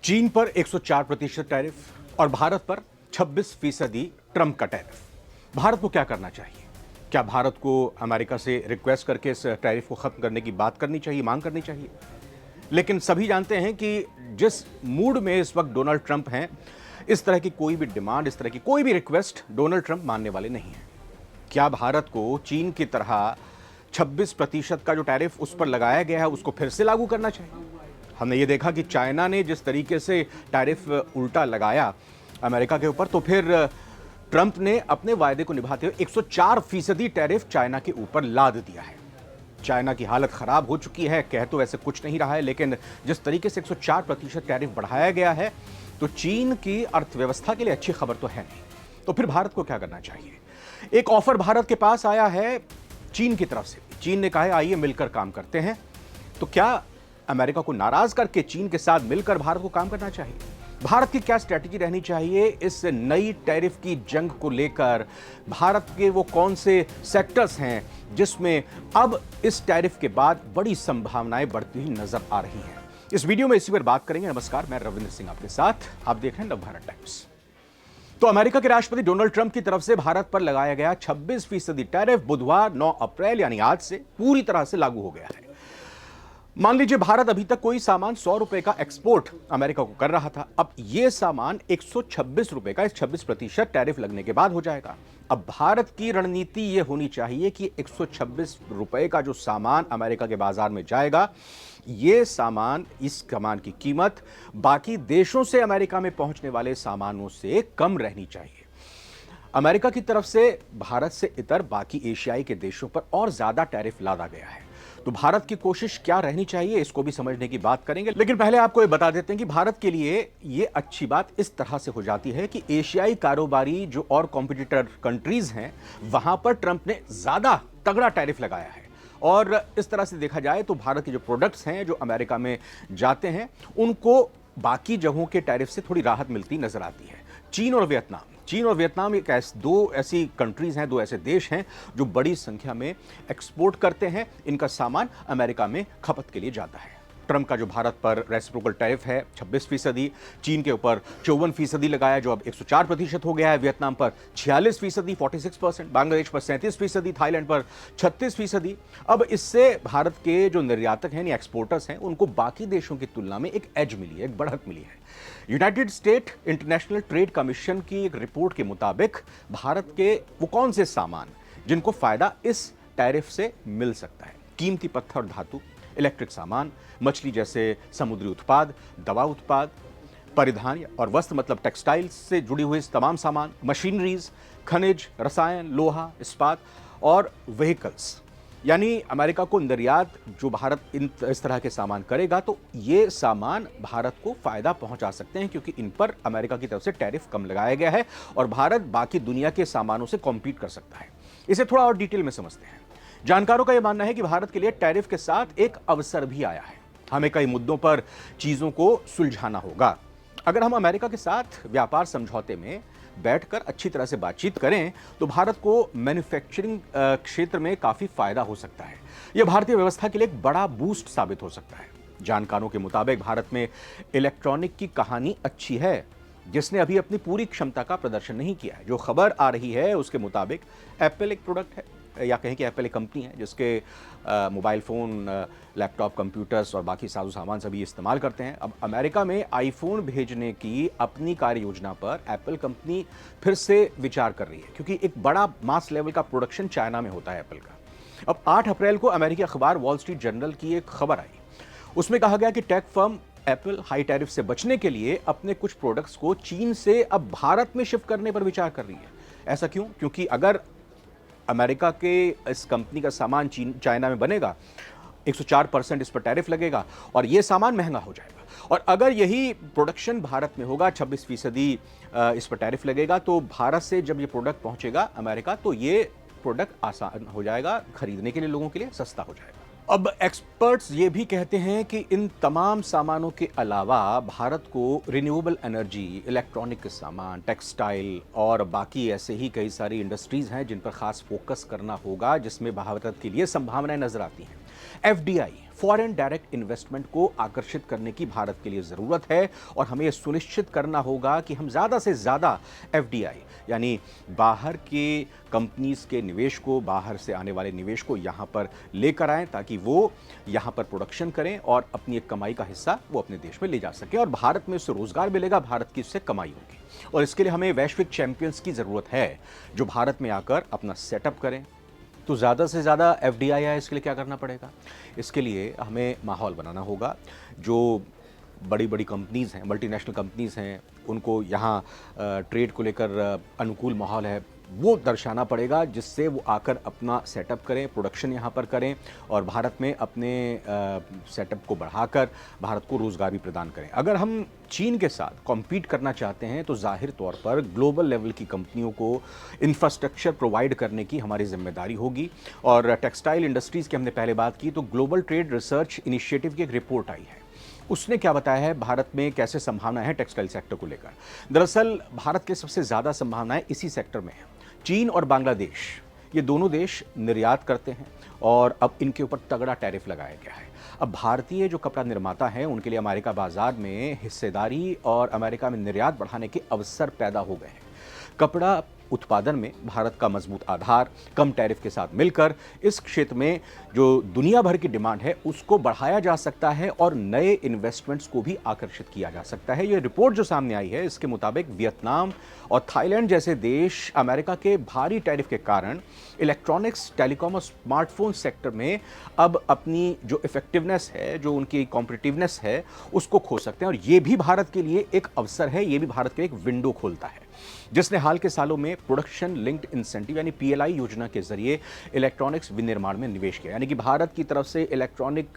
चीन पर 104% टैरिफ और भारत पर 26% ट्रंप का टैरिफ। भारत को क्या करना चाहिए? क्या भारत को अमेरिका से रिक्वेस्ट करके इस टैरिफ को खत्म करने की बात करनी चाहिए, मांग करनी चाहिए? लेकिन सभी जानते हैं कि जिस मूड में इस वक्त डोनाल्ड ट्रंप हैं, इस तरह की कोई भी डिमांड, इस तरह की कोई भी रिक्वेस्ट डोनाल्ड ट्रंप मानने वाले नहीं हैं। क्या भारत को चीन की तरह 26% का जो टैरिफ उस पर लगाया गया है उसको फिर से लागू करना चाहिए? हमने ये देखा कि चाइना ने जिस तरीके से टैरिफ उल्टा लगाया अमेरिका के ऊपर, तो फिर ट्रंप ने अपने वायदे को निभाते हुए 104% टैरिफ चाइना के ऊपर लाद दिया है। चाइना की हालत खराब हो चुकी है, कह तो वैसे कुछ नहीं रहा है, लेकिन जिस तरीके से 104% टैरिफ बढ़ाया गया है तो चीन की अर्थव्यवस्था के लिए अच्छी खबर तो है नहीं। तो फिर भारत को क्या करना चाहिए? एक ऑफर भारत के पास आया है चीन की तरफ से। चीन ने कहा है आइए मिलकर काम करते हैं। तो क्या अमेरिका को नाराज करके चीन के साथ मिलकर भारत को काम करना चाहिए? भारत की क्या स्ट्रेटजी रहनी चाहिए इस नई टैरिफ की जंग को लेकर? भारत के वो कौन से सेक्टर्स हैं जिसमें अब इस टैरिफ के बाद बड़ी संभावनाएं बढ़ती हुई नजर आ रही हैं? इस वीडियो में इसी पर बात करेंगे। नमस्कार, मैं रविंद्र सिंह आपके साथ। आप देख रहे हैं नवभारत टाइम्स। तो अमेरिका के राष्ट्रपति डोनाल्ड ट्रंप की तरफ से भारत पर लगाया गया 26% टैरिफ बुधवार 9 अप्रैल यानी आज से पूरी तरह से लागू हो गया है। मान लीजिए भारत अभी तक कोई सामान 100 रुपए का एक्सपोर्ट अमेरिका को कर रहा था, अब यह सामान 126 रुपए का, इस 26% टैरिफ लगने के बाद हो जाएगा। अब भारत की रणनीति यह होनी चाहिए कि 126 रुपए का जो सामान अमेरिका के बाजार में जाएगा, यह सामान, इस सामान की कीमत बाकी देशों से अमेरिका में पहुंचने वाले सामानों से कम रहनी चाहिए। अमेरिका की तरफ से भारत से इतर बाकी एशियाई के देशों पर और ज्यादा टैरिफ लादा गया है। तो भारत की कोशिश क्या रहनी चाहिए, इसको भी समझने की बात करेंगे। लेकिन पहले आपको ये बता देते हैं कि भारत के लिए ये अच्छी बात इस तरह से हो जाती है कि एशियाई कारोबारी जो और कॉम्पिटिटर कंट्रीज हैं, वहां पर ट्रंप ने ज्यादा तगड़ा टैरिफ लगाया है। और इस तरह से देखा जाए तो भारत के जो प्रोडक्ट्स हैं जो अमेरिका में जाते हैं, उनको बाकी जगहों के टैरिफ से थोड़ी राहत मिलती नजर आती है। चीन और वियतनाम एक दो ऐसी कंट्रीज हैं, दो ऐसे देश हैं जो बड़ी संख्या में एक्सपोर्ट करते हैं। इनका सामान अमेरिका में खपत के लिए जाता है। ट्रंप का जो भारत पर रेसिप्रोकल टैरिफ है 26%, चीन के ऊपर 54% लगाया जो अब 104% हो गया है, वियतनाम पर 46%, 46%, बांग्लादेश पर 37%, थाईलैंड पर 36%। अब इससे भारत के जो निर्यातक हैं, एक्सपोर्टर्स हैं, उनको बाकी देशों की तुलना में एक एज मिली है, एक बढ़त मिली है। United state international trade commission की एक रिपोर्ट के मुताबिक भारत के वो कौन से सामान जिनको फायदा इस टैरिफ से मिल सकता है: कीमती पत्थर और धातु, इलेक्ट्रिक सामान, मछली जैसे समुद्री उत्पाद, दवा उत्पाद, परिधान और वस्त्र मतलब टेक्सटाइल्स से जुड़ी हुई तमाम सामान, मशीनरीज, खनिज, रसायन, लोहा, इस्पात और व्हीकल्स। यानी अमेरिका को निर्यात जो भारत इस तरह के सामान करेगा, तो ये सामान भारत को फायदा पहुंचा सकते हैं क्योंकि इन पर अमेरिका की तरफ से टैरिफ कम लगाया गया है और भारत बाकी दुनिया के सामानों से कॉम्पीट कर सकता है। इसे थोड़ा और डिटेल में समझते हैं। जानकारों का यह मानना है कि भारत के लिए टैरिफ के साथ एक अवसर भी आया है। हमें कई मुद्दों पर चीजों को सुलझाना होगा। अगर हम अमेरिका के साथ व्यापार समझौते में बैठकर अच्छी तरह से बातचीत करें तो भारत को मैन्युफैक्चरिंग क्षेत्र में काफी फायदा हो सकता है। यह भारतीय व्यवस्था के लिए एक बड़ा बूस्ट साबित हो सकता है। जानकारों के मुताबिक भारत में इलेक्ट्रॉनिक की कहानी अच्छी है, जिसने अभी अपनी पूरी क्षमता का प्रदर्शन नहीं किया है। जो खबर आ रही है उसके मुताबिक एप्पल एक प्रोडक्ट है, या कहें कि एप्पल एक कंपनी है जिसके मोबाइल फ़ोन, लैपटॉप, कंप्यूटर्स और बाकी साजो सामान सभी इस्तेमाल करते हैं। अब अमेरिका में आईफोन भेजने की अपनी कार्य योजना पर एप्पल कंपनी फिर से विचार कर रही है क्योंकि एक बड़ा मास लेवल का प्रोडक्शन चाइना में होता है एप्पल का। अब 8 अप्रैल को अमेरिकी अखबार वॉल स्ट्रीट जर्नल की एक खबर आई। उसमें कहा गया कि take firm Apple high tariff से बचने के लिए अपने कुछ प्रोडक्ट्स को चीन से अब भारत में शिफ्ट करने पर विचार कर रही है। ऐसा क्यों? क्योंकि अगर अमेरिका के इस कंपनी का सामान चाइना में बनेगा, 104% इस पर टैरिफ लगेगा और यह सामान महंगा हो जाएगा। और अगर यही प्रोडक्शन भारत में होगा, 26% इस पर टैरिफ लगेगा, तो भारत से जब ये प्रोडक्ट पहुंचेगा अमेरिका, तो ये प्रोडक्ट आसान हो जाएगा, खरीदने के लिए लोगों के लिए सस्ता हो जाएगा। अब एक्सपर्ट्स ये भी कहते हैं कि इन तमाम सामानों के अलावा भारत को रिन्यूएबल एनर्जी, इलेक्ट्रॉनिक के सामान, टेक्सटाइल और बाकी ऐसे ही कई सारी इंडस्ट्रीज हैं जिन पर खास फोकस करना होगा, जिसमें भारत के लिए संभावनाएं नजर आती हैं। एफडीआई फॉरेन डायरेक्ट इन्वेस्टमेंट को आकर्षित करने की भारत के लिए जरूरत है और हमें यह सुनिश्चित करना होगा कि हम ज्यादा से ज्यादा एफडीआई यानी बाहर के कंपनीज के निवेश को, बाहर से आने वाले निवेश को यहां पर लेकर आएं ताकि वो यहां पर प्रोडक्शन करें और अपनी एक कमाई का हिस्सा वो अपने देश में ले जा सके और भारत में उससे रोजगार मिलेगा, भारत की उससे कमाई होगी। और इसके लिए हमें वैश्विक चैंपियंस की जरूरत है जो भारत में आकर अपना सेटअप करें। तो ज़्यादा से ज़्यादा एफडीआई है, इसके लिए क्या करना पड़ेगा? इसके लिए हमें माहौल बनाना होगा। जो बड़ी बड़ी कंपनीज़ हैं, मल्टीनेशनल कंपनीज़ हैं, उनको यहाँ ट्रेड को लेकर अनुकूल माहौल है वो दर्शाना पड़ेगा, जिससे वो आकर अपना सेटअप करें, प्रोडक्शन यहाँ पर करें और भारत में अपने सेटअप को बढ़ाकर भारत को रोज़गार भी प्रदान करें। अगर हम चीन के साथ कॉम्पीट करना चाहते हैं तो जाहिर तौर पर ग्लोबल लेवल की कंपनियों को इंफ्रास्ट्रक्चर प्रोवाइड करने की हमारी जिम्मेदारी होगी। और टेक्सटाइल इंडस्ट्रीज़ की हमने पहले बात की तो ग्लोबल ट्रेड रिसर्च इनिशिएटिव की एक रिपोर्ट आई है, उसने क्या बताया है भारत में कैसे संभावना है टेक्सटाइल सेक्टर को लेकर। दरअसल भारत के सबसे ज़्यादा संभावनाएं इसी सेक्टर में है। चीन और बांग्लादेश ये दोनों देश निर्यात करते हैं और अब इनके ऊपर तगड़ा टैरिफ लगाया गया है। अब भारतीय जो कपड़ा निर्माता हैं उनके लिए अमेरिका बाजार में हिस्सेदारी और अमेरिका में निर्यात बढ़ाने के अवसर पैदा हो गए हैं। कपड़ा उत्पादन में भारत का मजबूत आधार कम टैरिफ के साथ मिलकर इस क्षेत्र में जो दुनिया भर की डिमांड है उसको बढ़ाया जा सकता है और नए इन्वेस्टमेंट्स को भी आकर्षित किया जा सकता है। ये रिपोर्ट जो सामने आई है इसके मुताबिक वियतनाम और थाईलैंड जैसे देश अमेरिका के भारी टैरिफ के कारण इलेक्ट्रॉनिक्स, टेलीकॉम और स्मार्टफोन सेक्टर में अब अपनी जो इफेक्टिवनेस है, जो उनकी कॉम्पिटिटिवनेस है, उसको खो सकते हैं। और ये भी भारत के लिए एक अवसर है, ये भी भारत के लिए एक विंडो खोलता है, जिसने हाल के सालों में प्रोडक्शन लिंक्ड इंसेंटिव यानी पीएलआई योजना के जरिए इलेक्ट्रॉनिक्स विनिर्माण में निवेश किया। यानी कि भारत की तरफ से इलेक्ट्रॉनिक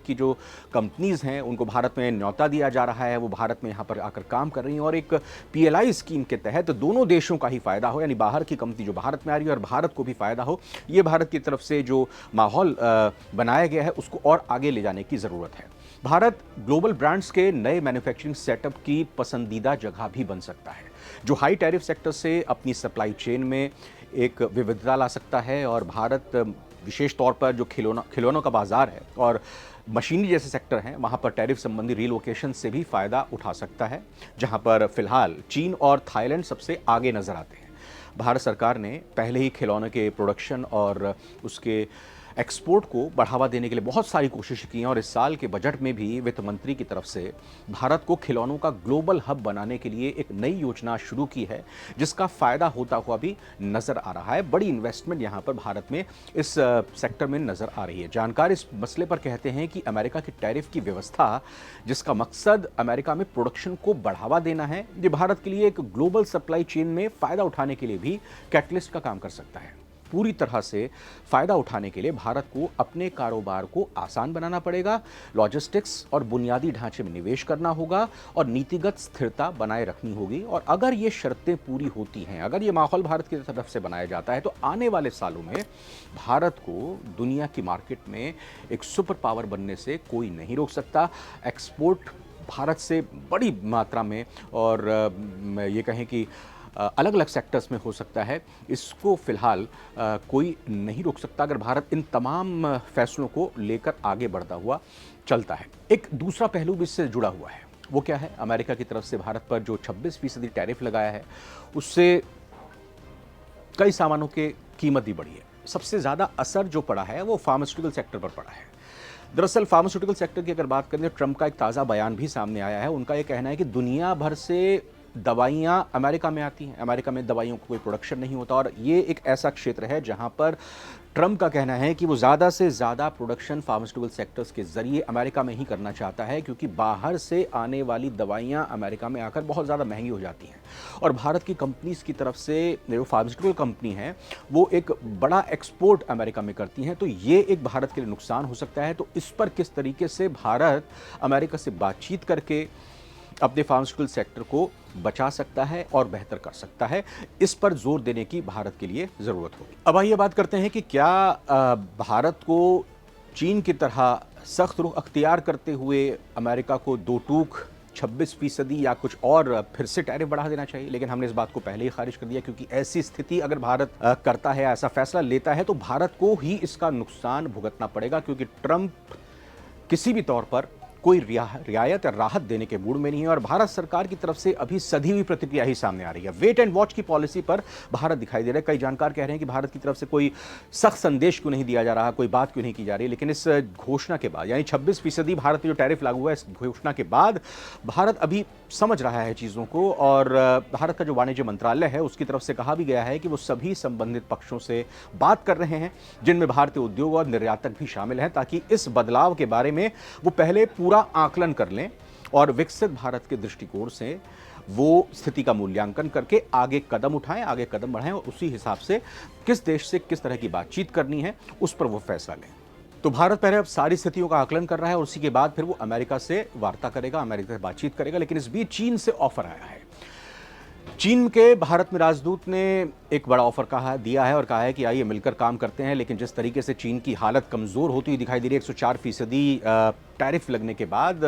की जो कंपनीज हैं उनको भारत में न्योता दिया जा रहा है, वो भारत में यहाँ पर आकर काम कर रही हैं और एक पीएलआई स्कीम के तहत दोनों देशों का ही फायदा हो, यानी बाहर की कंपनी जो भारत में आ रही है और भारत को भी फायदा हो। ये भारत की तरफ से जो माहौल बनाया गया है उसको और आगे ले जाने की जरूरत है। भारत ग्लोबल ब्रांड्स के नए मैन्युफैक्चरिंग सेटअप की पसंदीदा जगह भी बन सकता है, जो हाई टैरिफ सेक्टर से अपनी सप्लाई चेन में एक विविधता ला सकता है। और भारत विशेष तौर पर जो खिलौनों का बाजार है और मशीनरी जैसे सेक्टर हैं वहाँ पर टैरिफ संबंधी रीलोकेशन से भी फ़ायदा उठा सकता है, जहाँ पर फिलहाल चीन और थाईलैंड सबसे आगे नजर आते हैं। भारत सरकार ने पहले ही खिलौनों के प्रोडक्शन और उसके एक्सपोर्ट को बढ़ावा देने के लिए बहुत सारी कोशिशें की हैं और इस साल के बजट में भी वित्त मंत्री की तरफ से भारत को खिलौनों का ग्लोबल हब बनाने के लिए एक नई योजना शुरू की है, जिसका फायदा होता हुआ भी नजर आ रहा है। बड़ी इन्वेस्टमेंट यहां पर भारत में इस सेक्टर में नजर आ रही है। जानकार इस मसले पर कहते हैं कि अमेरिका की टैरिफ की व्यवस्था, जिसका मकसद अमेरिका में प्रोडक्शन को बढ़ावा देना है, ये भारत के लिए एक ग्लोबल सप्लाई चेन में फायदा उठाने के लिए भी कैटलिस्ट का काम कर सकता है। पूरी तरह से फायदा उठाने के लिए भारत को अपने कारोबार को आसान बनाना पड़ेगा, लॉजिस्टिक्स और बुनियादी ढांचे में निवेश करना होगा और नीतिगत स्थिरता बनाए रखनी होगी। और अगर ये शर्तें पूरी होती हैं, अगर ये माहौल भारत की तरफ से बनाया जाता है, तो आने वाले सालों में भारत को दुनिया की मार्केट में एक सुपर पावर बनने से कोई नहीं रोक सकता। एक्सपोर्ट भारत से बड़ी मात्रा में और ये कहें कि अलग अलग सेक्टर्स में हो सकता है, इसको फिलहाल कोई नहीं रोक सकता अगर भारत इन तमाम फैसलों को लेकर आगे बढ़ता हुआ चलता है। एक दूसरा पहलू भी इससे जुड़ा हुआ है, वो क्या है? अमेरिका की तरफ से भारत पर जो 26% टैरिफ लगाया है उससे कई सामानों की कीमत भी बढ़ी है। सबसे ज़्यादा असर जो पड़ा है वो फार्मास्यूटिकल सेक्टर पर पड़ा है। दरअसल फार्मास्यूटिकल सेक्टर की अगर बात करें तो ट्रंप का एक ताज़ा बयान भी सामने आया है। उनका ये कहना है कि दुनिया भर से दवाइयाँ अमेरिका में आती हैं, अमेरिका में दवाइयों का कोई प्रोडक्शन नहीं होता और ये एक ऐसा क्षेत्र है जहाँ पर ट्रंप का कहना है कि वो ज़्यादा से ज़्यादा प्रोडक्शन फार्मास्यूटिकल सेक्टर्स के ज़रिए अमेरिका में ही करना चाहता है, क्योंकि बाहर से आने वाली दवाइयाँ अमेरिका में आकर बहुत ज़्यादा महंगी हो जाती हैं और भारत की कंपनीज़ की तरफ से जो फार्मास्यूटिकल कंपनी है वो एक बड़ा एक्सपोर्ट अमेरिका में करती हैं, तो ये एक भारत के लिए नुकसान हो सकता है। तो इस पर किस तरीके से भारत अमेरिका से बातचीत करके अपने फार्मास्यूटिकल सेक्टर को बचा सकता है और बेहतर कर सकता है, इस पर जोर देने की भारत के लिए जरूरत होगी। अब आइए बात करते हैं कि क्या भारत को चीन की तरह सख्त रुख अख्तियार करते हुए अमेरिका को दो टूक 26% या कुछ और फिर से टैरिफ बढ़ा देना चाहिए, लेकिन हमने इस बात को पहले ही खारिज कर दिया, क्योंकि ऐसी स्थिति अगर भारत करता है, ऐसा फैसला लेता है, तो भारत को ही इसका नुकसान भुगतना पड़ेगा, क्योंकि ट्रंप किसी भी तौर पर कोई रियायत या राहत देने के मूड में नहीं है और भारत सरकार की तरफ से अभी सधी हुई प्रतिक्रिया ही सामने आ रही है। वेट एंड वॉच की पॉलिसी पर भारत दिखाई दे रहा है। कई जानकार कह रहे हैं कि भारत की तरफ से कोई सख्त संदेश क्यों नहीं दिया जा रहा, कोई बात क्यों नहीं की जा रही, लेकिन इस घोषणा के बाद, यानी 26% भारत में जो टैरिफ लागू हुआ है, इस घोषणा के बाद भारत अभी समझ रहा है चीज़ों को और भारत का जो वाणिज्य मंत्रालय है उसकी तरफ से कहा भी गया है कि वो सभी संबंधित पक्षों से बात कर रहे हैं, जिनमें भारतीय उद्योग और निर्यातक भी शामिल हैं, ताकि इस बदलाव के बारे में वो पहले पूरा आकलन कर लें और विकसित भारत के दृष्टिकोण से वो स्थिति का मूल्यांकन करके आगे कदम उठाएं, आगे कदम बढ़ाएं और उसी हिसाब से किस देश से किस तरह की बातचीत करनी है उस पर वो फैसला लें। तो भारत पहले अब सारी स्थितियों का आकलन कर रहा है और उसी के बाद फिर वो अमेरिका से वार्ता करेगा, अमेरिका से बातचीत करेगा। लेकिन इस बीच चीन से ऑफर आया है। चीन के भारत में राजदूत ने एक बड़ा ऑफर दिया है और कहा है कि आइए मिलकर काम करते हैं। लेकिन जिस तरीके से चीन की हालत कमज़ोर होती हुई दिखाई दे रही है, 104% टैरिफ लगने के बाद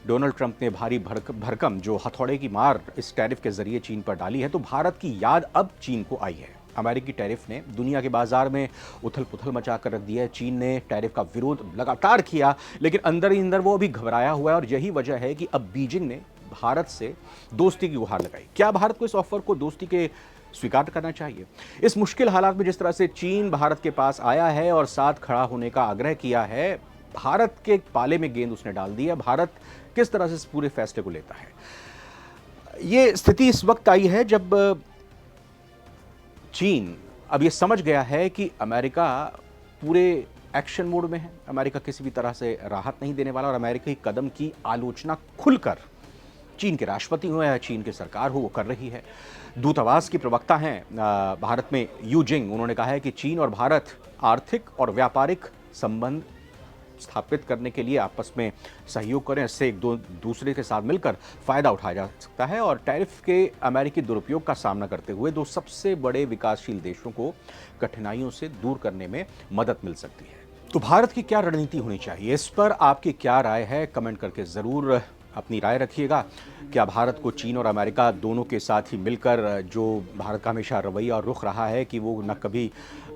डोनाल्ड ट्रंप ने भारी भरकम जो हथौड़े की मार इस टैरिफ के जरिए चीन पर डाली है, तो भारत की याद अब चीन को आई है। अमेरिकी टैरिफ ने दुनिया के बाजार में उथल पुथल मचा कर रख दिया है। चीन ने टैरिफ का विरोध लगातार किया, लेकिन अंदर ही अंदर वो अभी घबराया हुआ है और यही वजह है कि अब बीजिंग ने भारत से दोस्ती की गुहार लगाई। क्या भारत को इस ऑफर को दोस्ती के स्वीकार करना चाहिए? इस मुश्किल हालात में जिस तरह से चीन भारत के पास आया है और साथ खड़ा होने का आग्रह किया है, भारत के पाले में गेंद उसने डाल दी है। भारत किस तरह से इस पूरे फैसले को लेता है? ये स्थिति इस वक्त आई है जब चीन अब ये समझ गया है कि अमेरिका पूरे एक्शन मोड में है, अमेरिका किसी भी तरह से राहत नहीं देने वाला और अमेरिकी कदम की आलोचना खुलकर चीन के राष्ट्रपति हो या चीन की सरकार हो वो कर रही है। दूतावास की प्रवक्ता हैं भारत में यू जिंग, उन्होंने कहा है कि चीन और भारत आर्थिक और व्यापारिक संबंध स्थापित करने के लिए आपस में सहयोग करें, इससे एक दूसरे के साथ मिलकर फायदा उठाया जा सकता है और टैरिफ के अमेरिकी दुरुपयोग का सामना करते हुए दो सबसे बड़े विकासशील देशों को कठिनाइयों से दूर करने में मदद मिल सकती है। तो भारत की क्या रणनीति होनी चाहिए, इस पर आपकी क्या राय है? कमेंट करके ज़रूर अपनी राय रखिएगा। क्या भारत को चीन और अमेरिका दोनों के साथ ही मिलकर, जो भारत का हमेशा रवैया और रुख रहा है कि वो न कभी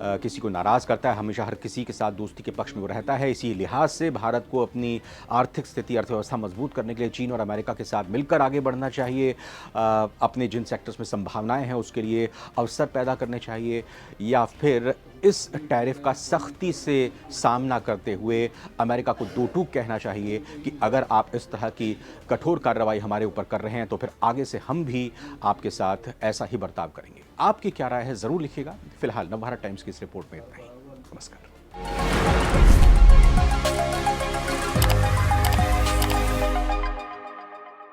किसी को नाराज़ करता है, हमेशा हर किसी के साथ दोस्ती के पक्ष में वो रहता है, इसी लिहाज से भारत को अपनी आर्थिक स्थिति, अर्थव्यवस्था मजबूत करने के लिए चीन और अमेरिका के साथ मिलकर आगे बढ़ना चाहिए, अपने जिन सेक्टर्स में संभावनाएं हैं उसके लिए अवसर पैदा करने चाहिए, या फिर इस टैरिफ का सख्ती से सामना करते हुए अमेरिका को दो टूक कहना चाहिए कि अगर आप इस तरह की कठोर कार्रवाई हमारे ऊपर कर रहे हैं तो फिर आगे से हम भी आपके साथ ऐसा ही बर्ताव करेंगे। आपकी क्या राय है ज़रूर लिखिएगा। फिलहाल नवभारत टाइम्स की इस रिपोर्ट में इतना ही। नमस्कार।